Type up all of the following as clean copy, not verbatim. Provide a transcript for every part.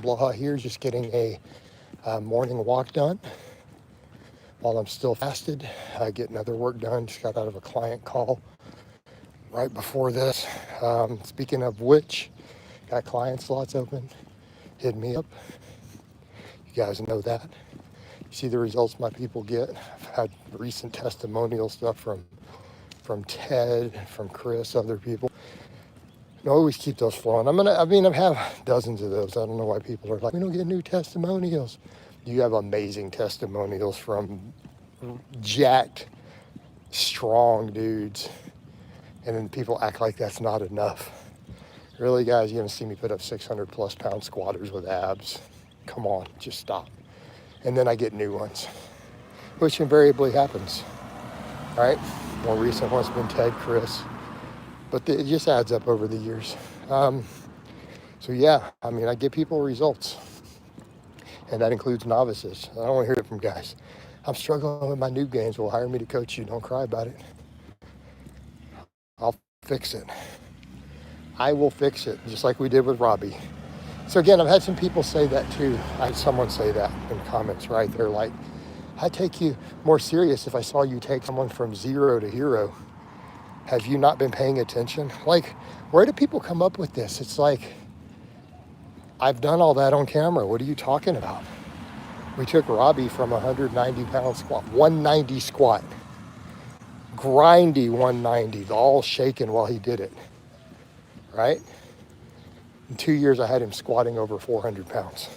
Blaha here, just getting a morning walk done while I'm still fasted. Getting other work done. Just got out of a client call right before this. Speaking of which, got client slots open. Hit me up. You guys know that. You see the results my people get. I've had recent testimonial stuff from Ted, from Chris, other people. And always keep those flowing. I have dozens of those. I don't know why people are like, we don't get new testimonials. You have amazing testimonials from jacked, strong dudes. And then people act like that's not enough. Really, guys, you haven't seen me put up 600 plus pound squatters with abs. Come on, just stop. And then I get new ones, which invariably happens. All right, more recent one's been Ted, Chris, but it just adds up over the years. So yeah, I give people results, and that includes novices. I don't want to hear it from guys. I'm struggling with my noob gains. Well, hire me to coach you. Don't cry about it. I'll fix it. I will fix it, just like we did with Robbie. So again, I've had some people say that too. I had someone say that in the comments, right? They're like, I'd take you more serious if I saw you take someone from zero to hero. Have you not been paying attention? Like, where do people come up with this? It's like, I've done all that on camera. What are you talking about? We took Robbie from 190 pound squat, 190 squat, grindy 190, all shaking while he did it, right? In 2 years, I had him squatting over 400 pounds.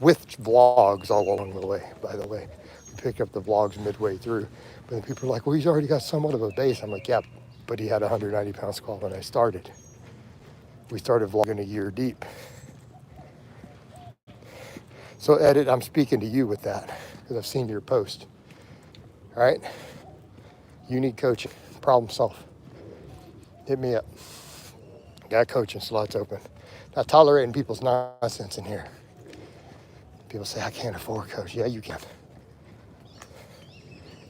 With vlogs all along the way, by the way. We pick up the vlogs midway through. But then people are like, well, he's already got somewhat of a base. I'm like, yeah, but he had a 190 pound squat when I started. We started vlogging a year deep. So Edit, I'm speaking to you with that because I've seen your post. All right? You need coaching. Problem solve. Hit me up. Got coaching slots open. Not tolerating people's nonsense in here. People say, I can't afford coach. Yeah, you can.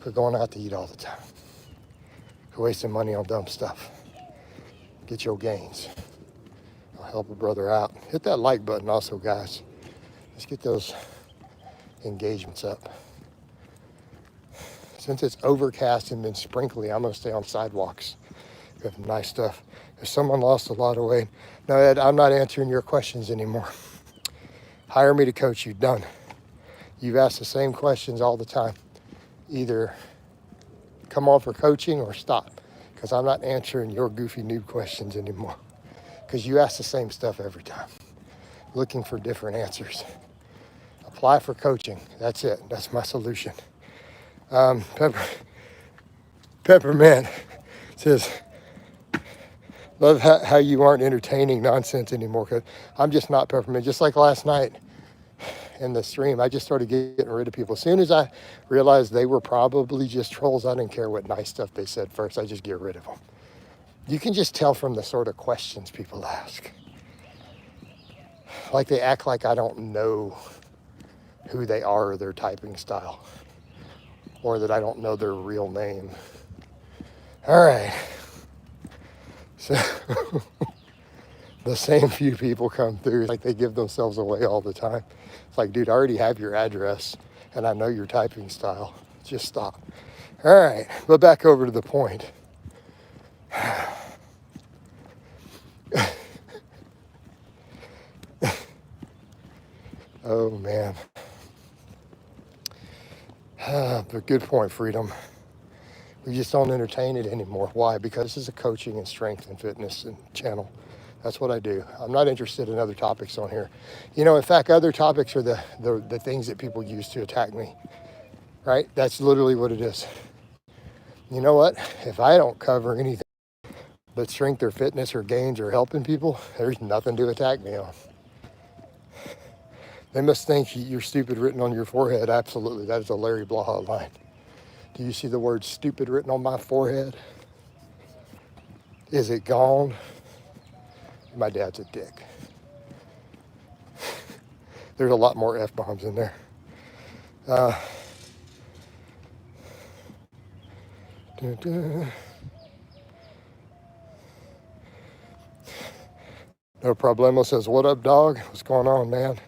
Quit going out to eat all the time. Quit wasting money on dumb stuff. Get your gains. I'll help a brother out. Hit that like button also, guys. Let's get those engagements up. Since it's overcast and been sprinkly, I'm going to stay on sidewalks. We have nice stuff. If someone lost a lot of weight, no, Ed, I'm not answering your questions anymore. Hire me to coach you. Done. You've asked the same questions all the time. Either come on for coaching or stop, because I'm not answering your goofy noob questions anymore, because you ask the same stuff every time, looking for different answers. Apply for coaching. That's it. That's my solution. Peppermint says, love how you aren't entertaining nonsense anymore. Cause I'm just not Peppermint. Just like last night in the stream, I just started getting rid of people. As soon as I realized they were probably just trolls, I didn't care what nice stuff they said first. I just get rid of them. You can just tell from the sort of questions people ask. Like they act like I don't know who they are or their typing style, or that I don't know their real name. All right. So the same few people come through, like they give themselves away all the time. It's like, dude, I already have your address and I know your typing style. Just stop. All right, but back over to the point. Oh man. But good point, Freedom. We just don't entertain it anymore. Why? Because this is a coaching and strength and fitness and channel. That's what I do. I'm not interested in other topics on here. You know, in fact, other topics are the things that people use to attack me, right? That's literally what it is. You know what? If I don't cover anything but strength or fitness or gains or helping people, there's nothing to attack me on. They must think you're stupid written on your forehead. Absolutely. That is a Larry Blaha line. Do you see the word stupid written on my forehead? Is it gone? My dad's a dick. There's a lot more F-bombs in there. No Problemo says, what up, dog? What's going on, man?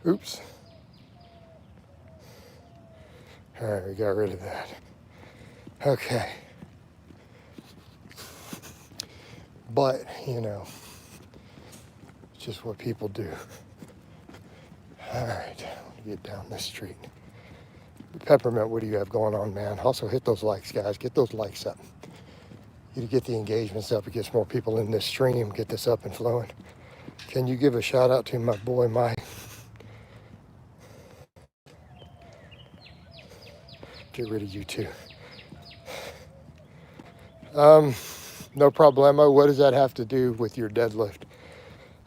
Oops. All right, we got rid of that. Okay. But, you know, it's just what people do. All right, let me get down this street. Peppermint, what do you have going on, man? Also, hit those likes, guys. Get those likes up. You get the engagements up. It gets more people in this stream. Get this up and flowing. Can you give a shout out to my boy, Mike? Get rid of you too. No problemo. What does that have to do with your deadlift?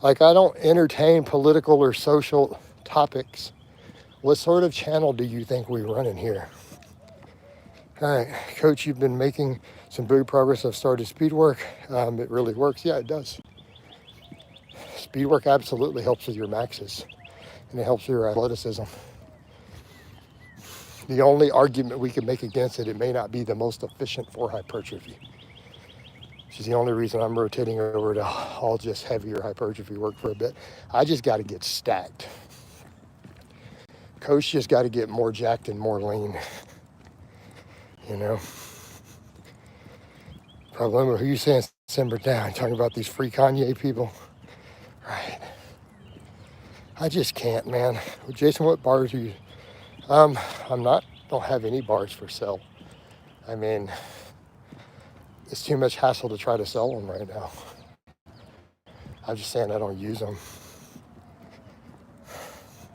Like, I don't entertain political or social topics. What sort of channel do you think we run in here? All right, Coach, you've been making some big progress. I've started speed work. It really works. Yeah, it does. Speed work absolutely helps with your maxes, and it helps your athleticism. The only argument we can make against it, it may not be the most efficient for hypertrophy, which is the only reason I'm rotating over to all just heavier hypertrophy work for a bit. I just got to get stacked. Coach just got to get more jacked and more lean, you know. Problem, who you saying simmer down? Talking about these free Kanye people? Right. I just can't, man. Well, Jason, what bars are you? I'm not, don't have any bars for sale. I mean, it's too much hassle to try to sell them right now. I'm just saying I don't use them.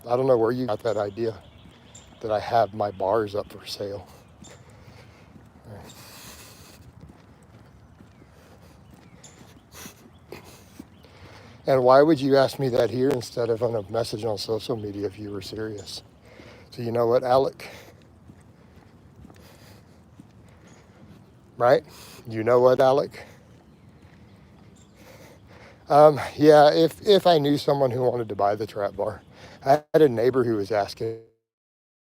I don't know where you got that idea that I have my bars up for sale. Right. And why would you ask me that here instead of on a message on social media if you were serious? So you know what, Alec? Right? You know what, Alec? Yeah, if I knew someone who wanted to buy the trap bar. I had a neighbor who was asking,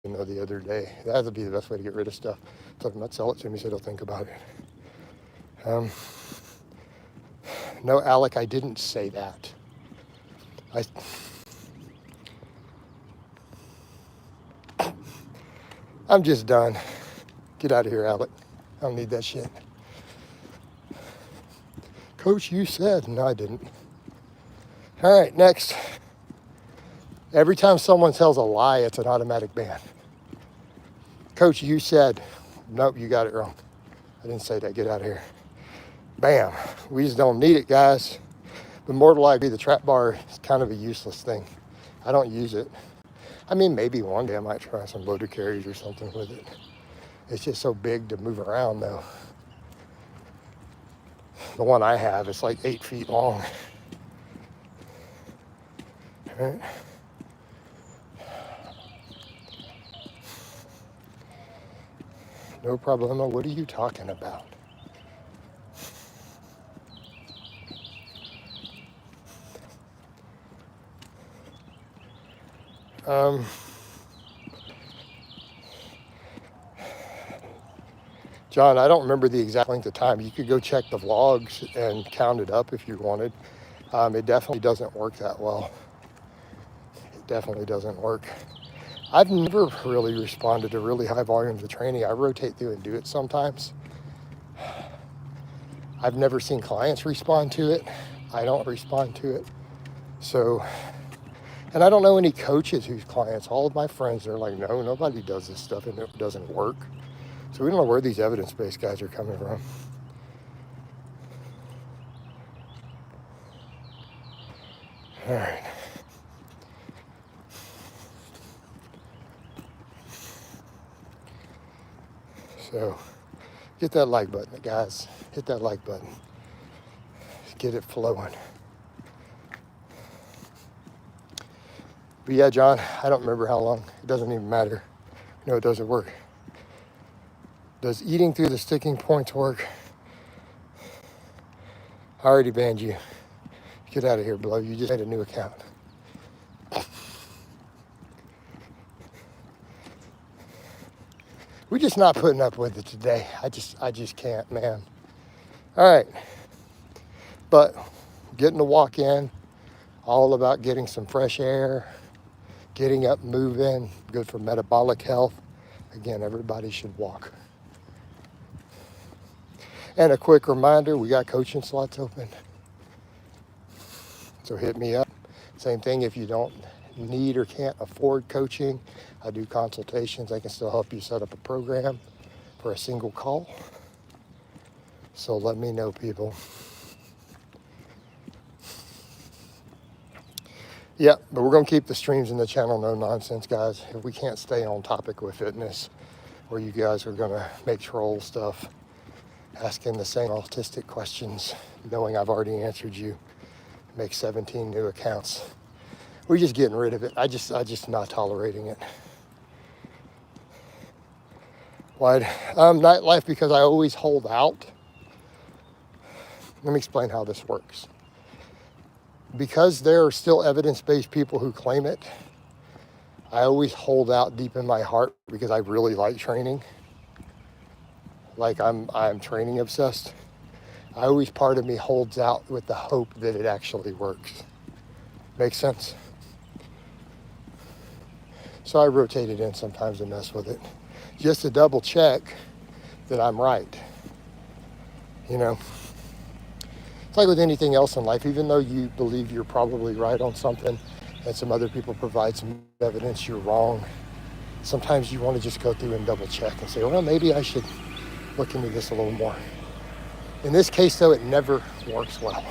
you know, the other day. That would be the best way to get rid of stuff. Told him I'd sell it to him. He said he'll think about it. No, Alec, I didn't say that. I'm just done. Get out of here, Alec. I don't need that shit. Coach, you said. No, I didn't. All right, next. Every time someone tells a lie, it's an automatic ban. Coach, you said. Nope, you got it wrong. I didn't say that. Get out of here. Bam. We just don't need it, guys. But more than likely, the trap bar is kind of a useless thing. I don't use it. I mean, maybe one day I might try some loader carries or something with it. It's just so big to move around, though. The one I have is like 8 feet long. All right. No problemo. What are you talking about? John, I don't remember the exact length of time. You could go check the vlogs and count it up if you wanted. It definitely doesn't work that well. It definitely doesn't work. I've never really responded to really high volumes of training. I rotate through and do it sometimes. I've never seen clients respond to it. I don't respond to it. So, and I don't know any coaches whose clients, all of my friends are like, no, nobody does this stuff and it doesn't work. So we don't know where these evidence-based guys are coming from. All right. So get that like button, guys. Hit that like button. Get it flowing. But yeah, John, I don't remember how long. It doesn't even matter. No, it doesn't work. Does eating through the sticking points work? I already banned you. Get out of here, Blow. You just made a new account. We're just not putting up with it today. I just can't, man. All right. But getting to walk in, all about getting some fresh air, getting up, moving, good for metabolic health. Again, everybody should walk. And a quick reminder, we got coaching slots open. So hit me up. Same thing if you don't need or can't afford coaching. I do consultations. I can still help you set up a program for a single call. So let me know, people. Yeah, but we're going to keep the streams in the channel no nonsense, guys. If we can't stay on topic with fitness, or you guys are going to make troll stuff, asking the same autistic questions, knowing I've already answered you, make 17 new accounts. We're just getting rid of it. I just not tolerating it. Why? Nightlife, because I always hold out. Let me explain how this works. Because there are still evidence-based people who claim it, I always hold out deep in my heart because I really like training. Like I'm training obsessed. I always, part of me holds out with the hope that it actually works. Make sense? So I rotate it in sometimes to mess with it, just to double check that I'm right. You know? It's like with anything else in life, even though you believe you're probably right on something and some other people provide some evidence you're wrong, sometimes you want to just go through and double check and say, well, maybe I should look into this a little more. In this case, though, it never works well.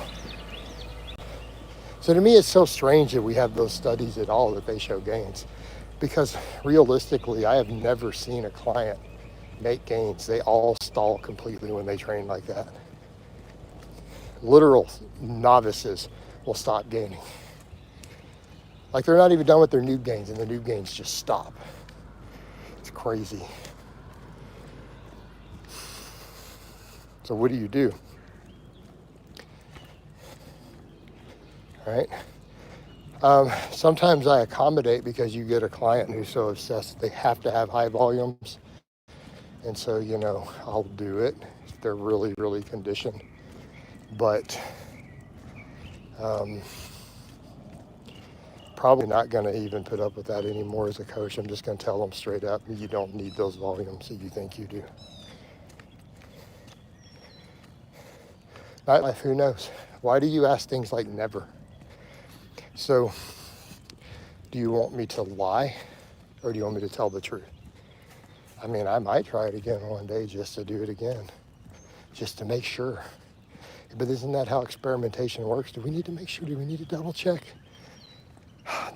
So to me, it's so strange that we have those studies at all that they show gains, because realistically, I have never seen a client make gains. They all stall completely when they train like that. Literal novices will stop gaining. Like they're not even done with their noob gains, and the noob gains just stop. It's crazy. So what do? All right. Sometimes I accommodate because you get a client who's so obsessed they have to have high volumes. And so, you know, I'll do it if they're really, really conditioned. But probably not going to even put up with that anymore as a coach. I'm just going to tell them straight up, you don't need those volumes that you think you do. Nightlife, who knows? Why do you ask things like never? So, do you want me to lie, or do you want me to tell the truth? I mean, I might try it again one day just to do it again, just to make sure. But isn't that how experimentation works? Do we need to make sure? Do we need to double check?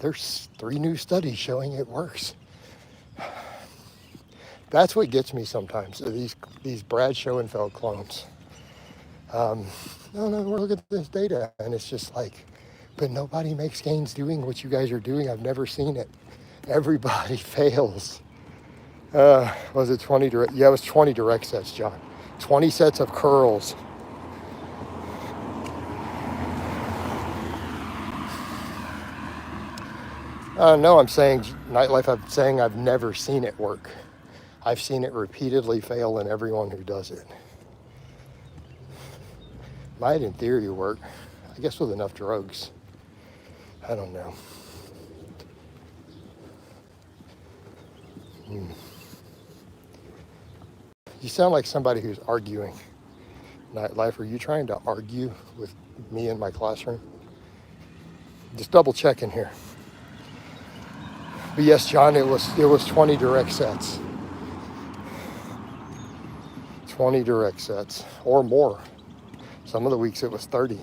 There's 3 new studies showing it works. That's what gets me sometimes, these Brad Schoenfeld clones. No, we're looking at this data, and it's just like, but nobody makes gains doing what you guys are doing. I've never seen it. Everybody fails. Was it 20 direct? Yeah, it was 20 direct sets, John. 20 sets of curls. No, I'm saying nightlife. I'm saying I've never seen it work. I've seen it repeatedly fail in everyone who does it. Might in theory work, I guess with enough drugs. I don't know. You sound like somebody who's arguing. Nightlife, are you trying to argue with me in my classroom? Just double checking here. But yes, John, it was 20 direct sets. 20 direct sets or more. Some of the weeks it was 30.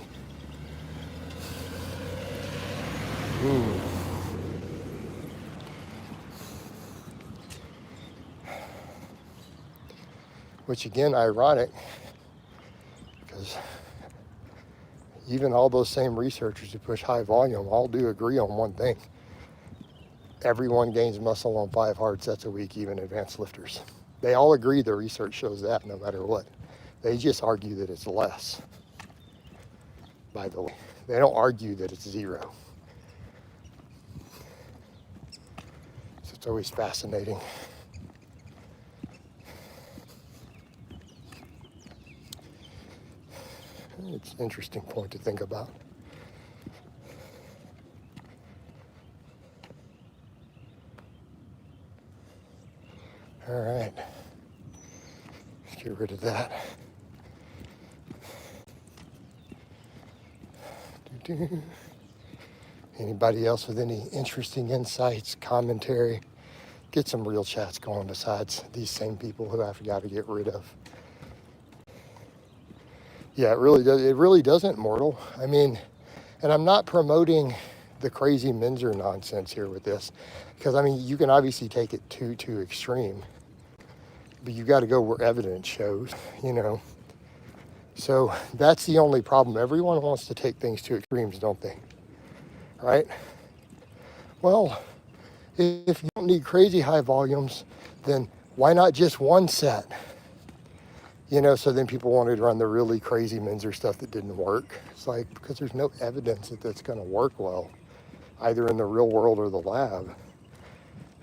Which again, ironic, because even all those same researchers who push high volume all do agree on one thing. Everyone gains muscle on 5 hard sets a week, even advanced lifters. They all agree the research shows that no matter what. They just argue that it's less, by the way. They don't argue that it's 0. So it's always fascinating. It's an interesting point to think about. All right, let's get rid of that. Anybody else with any interesting insights, commentary? Get some real chats going besides these same people who I've got to get rid of. Yeah, it really does. It really doesn't, Mortal. I mean, and I'm not promoting the crazy Minzer nonsense here with this, because I mean, you can obviously take it too extreme, but you got to go where evidence shows, you know. So that's the only problem. Everyone wants to take things to extremes, don't they? Right? Well, if you don't need crazy high volumes, then why not just one set? You know, so then people wanted to run the really crazy Minzer stuff that didn't work. It's like, because there's no evidence that that's going to work well, either in the real world or the lab.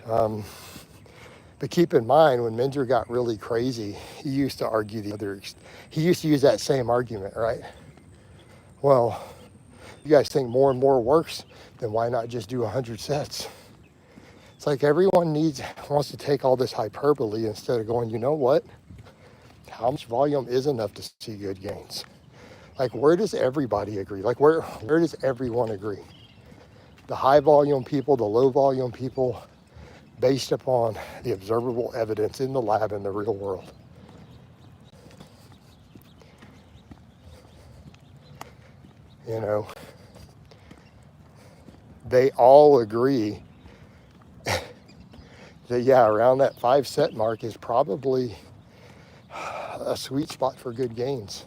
But keep in mind, when Minzer got really crazy, he used to argue he used to use that same argument, right? Well, you guys think more and more works, then why not just do 100 sets? It's like everyone wants to take all this hyperbole instead of going, you know what? How much volume is enough to see good gains? Like, where does everybody agree? Like, where does everyone agree? The high volume people, the low volume people, based upon the observable evidence in the lab in the real world. You know, they all agree that, yeah, around that 5 set mark is probably a sweet spot for good gains,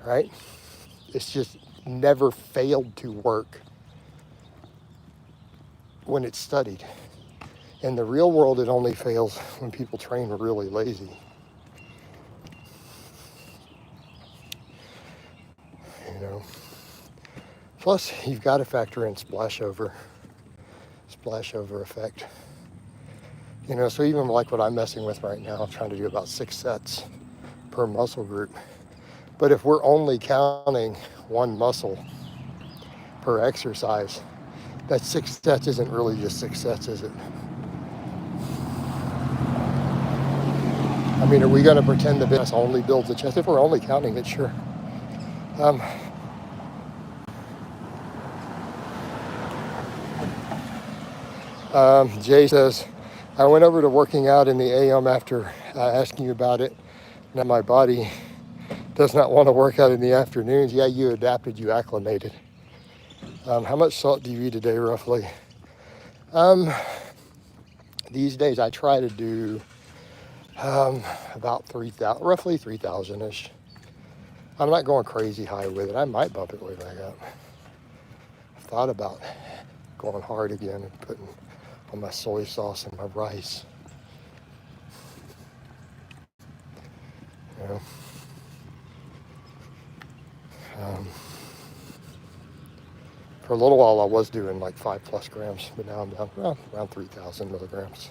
right? It's just never failed to work when it's studied. In the real world, it only fails when people train really lazy. You know. Plus, you've got to factor in splashover effect. You know, so even like what I'm messing with right now, I'm trying to do about 6 sets per muscle group. But if we're only counting one muscle per exercise, that 6 sets isn't really just 6 sets, is it? I mean, are we going to pretend the chest only builds the chest? If we're only counting it, sure. Jay says, I went over to working out in the AM after asking you about it. Now my body does not want to work out in the afternoons. Yeah, you adapted, you acclimated. How much salt do you eat a day, roughly? These days I try to do about 3,000, roughly 3,000-ish. I'm not going crazy high with it. I might bump it way back up. I've thought about going hard again and putting on my soy sauce and my rice. You know? For a little while I was doing like 5+ grams, but now I'm down around 3,000 milligrams.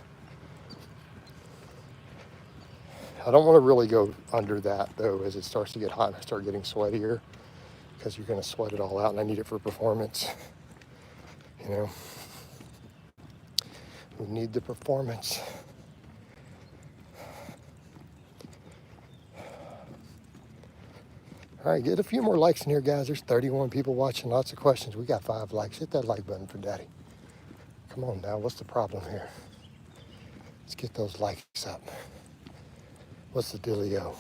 I don't want to really go under that though, as it starts to get hot and I start getting sweatier, because you're going to sweat it all out and I need it for performance. You know, we need the performance. All right, get a few more likes in here, guys. There's 31 people watching, lots of questions. We got 5 likes. Hit that like button for Daddy. Come on now, what's the problem here? Let's get those likes up. What's the dealio?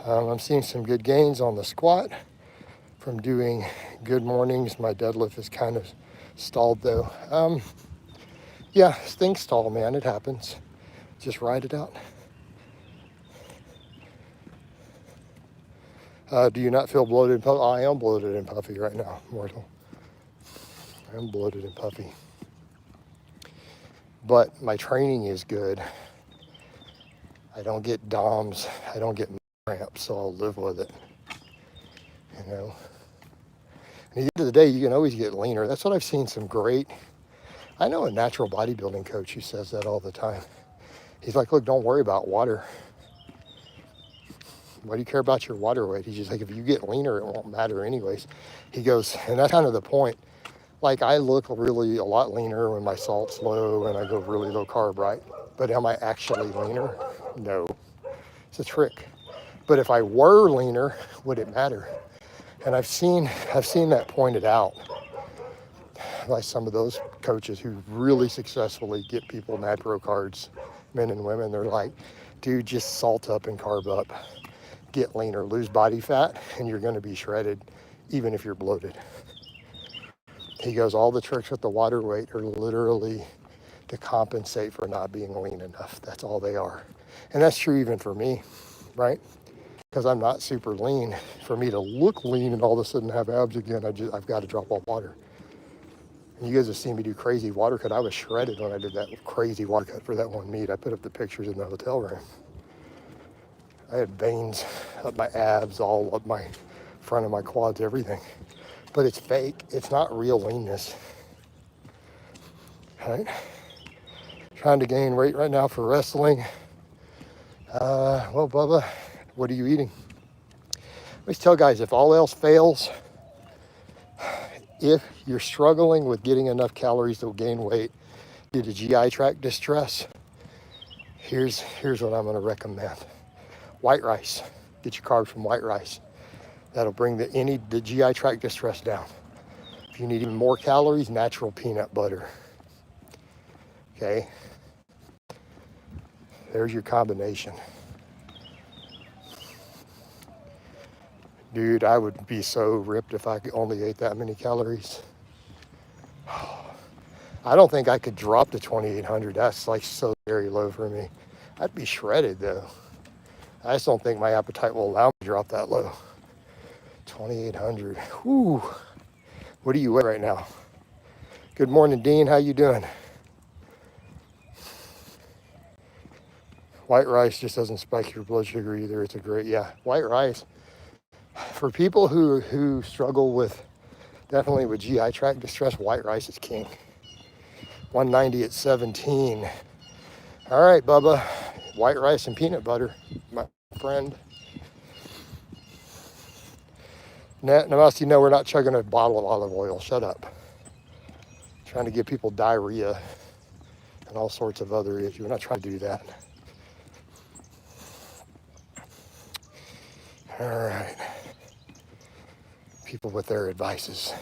I'm seeing some good gains on the squat from doing good mornings. My deadlift is kind of stalled though. Yeah, things stall, man. It happens. Just ride it out. Do you not feel bloated and puffy? I am bloated and puffy right now, Mortal. I'm bloated and puffy. But my training is good. I don't get DOMs. I don't get cramps, so I'll live with it. You know? At the end of the day, you can always get leaner. That's what I've seen some great... I know a natural bodybuilding coach who says that all the time. He's like, look, don't worry about water. why do you care about your water weight? He's just like, if you get leaner, it won't matter anyways. He goes, and that's kind of the point. Like, I look really a lot leaner when my salt's low and I go really low carb, right? But am I actually leaner? No. It's a trick. But if I were leaner, would it matter? And I've seen that pointed out by some of those coaches who really successfully get people mad pro cards, men and women. They're like, dude, just salt up and carb up, get leaner, lose body fat, and you're going to be shredded even if you're bloated. He goes, all the tricks with the water weight are literally to compensate for not being lean enough. That's all they are. And that's true even for me, right? Because I'm not super lean. For me to look lean and all of a sudden have abs again, I've got to drop all water. And you guys have seen me do crazy water cut. I was shredded when I did that crazy water cut for that one meet. I put up the pictures in the hotel room. I had veins up my abs, all up my front of my quads, everything. But it's fake. It's not real leanness. Right? Trying to gain weight right now for wrestling. Well, Bubba, what are you eating? I always tell guys, if all else fails, if you're struggling with getting enough calories to gain weight due to GI tract distress, here's what I'm going to recommend. White rice. Get your carbs from white rice. That'll bring the GI tract distress down. If you need even more calories, natural peanut butter. Okay? There's your combination. Dude, I would be so ripped if I only ate that many calories. I don't think I could drop to 2,800. That's like so very low for me. I'd be shredded though. I just don't think my appetite will allow me to drop that low. 2,800. Whew. What are you at right now? Good morning, Dean. How you doing? White rice just doesn't spike your blood sugar either. It's a great, white rice. For people who struggle with, definitely with GI tract distress, white rice is king. 190 at 17. All right, Bubba. White rice and peanut butter, my friend. Namaste, no, we're not chugging a bottle of olive oil. Shut up. Trying to give people diarrhea and all sorts of other issues. We're not trying to do that. All right. People with their advices.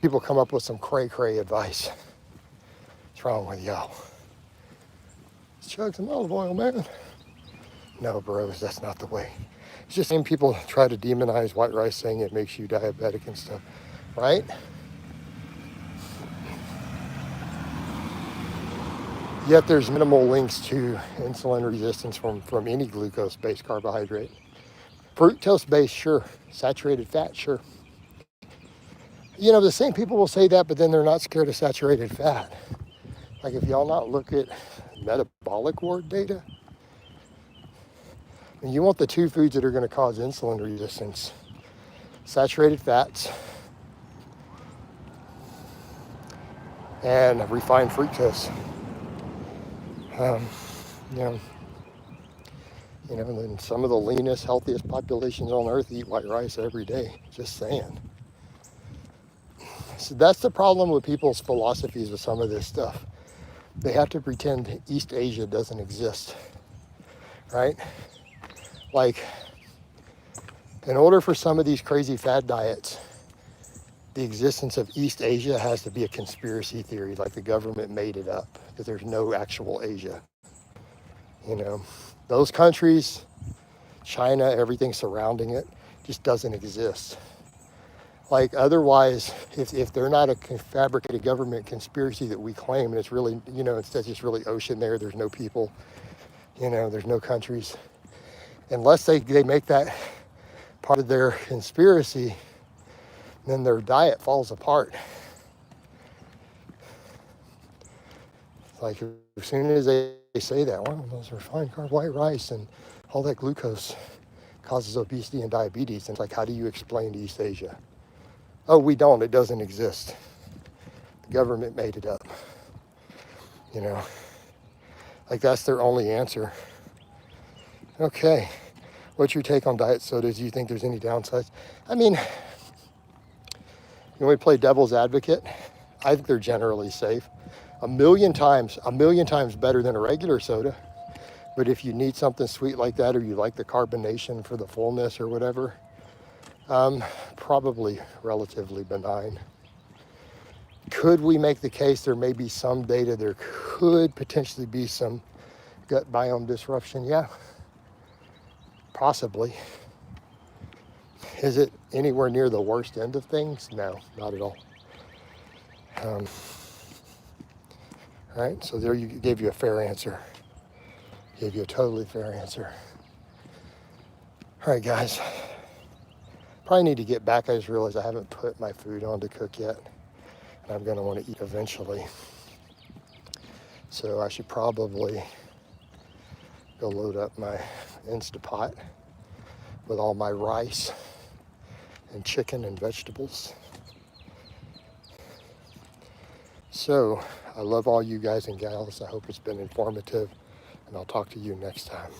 People come up with some cray-cray advice. What's wrong with y'all? Let's chug some olive oil, man. No, bros, that's not the way. It's just same people try to demonize white rice, saying it makes you diabetic and stuff, right? Yet there's minimal links to insulin resistance from any glucose-based carbohydrate. Fructose-based, sure. Saturated fat, sure. You know, the same people will say that, but then they're not scared of saturated fat. Like, if y'all not look at metabolic ward data, and you want the two foods that are going to cause insulin resistance: saturated fats and refined fructose. And then some of the leanest, healthiest populations on earth eat white rice every day. Just saying. So that's the problem with people's philosophies with some of this stuff. They have to pretend East Asia doesn't exist, right? Like, in order for some of these crazy fad diets, the existence of East Asia has to be a conspiracy theory, like the government made it up, that there's no actual Asia. You know, those countries, China, everything surrounding it, just doesn't exist. Like, otherwise, if they're not a fabricated government conspiracy that we claim, and it's really, it's just really ocean there, there's no people, there's no countries. Unless they make that part of their conspiracy, then their diet falls apart. Like, as soon as they say that, well, those refined carb white rice and all that glucose causes obesity and diabetes, and it's like, how do you explain to East Asia? Oh, we don't. It doesn't exist. The government made it up. Like, that's their only answer. Okay. What's your take on diet sodas? Do you think there's any downsides? I mean, when we play devil's advocate, I think they're generally safe. A million times better than a regular soda. But if you need something sweet like that, or you like the carbonation for the fullness or whatever, probably relatively benign. Could we make the case there may be some data there could potentially be some gut biome disruption? Yeah, possibly. Is it anywhere near the worst end of things? No, not at all. All right, so there you gave you a fair answer. Gave you a totally fair answer. All right, guys. Probably need to get back. I just realized I haven't put my food on to cook yet. And I'm gonna want to eat eventually. So I should probably go load up my Instapot with all my rice and chicken and vegetables. So I love all you guys and gals. I hope it's been informative, and I'll talk to you next time.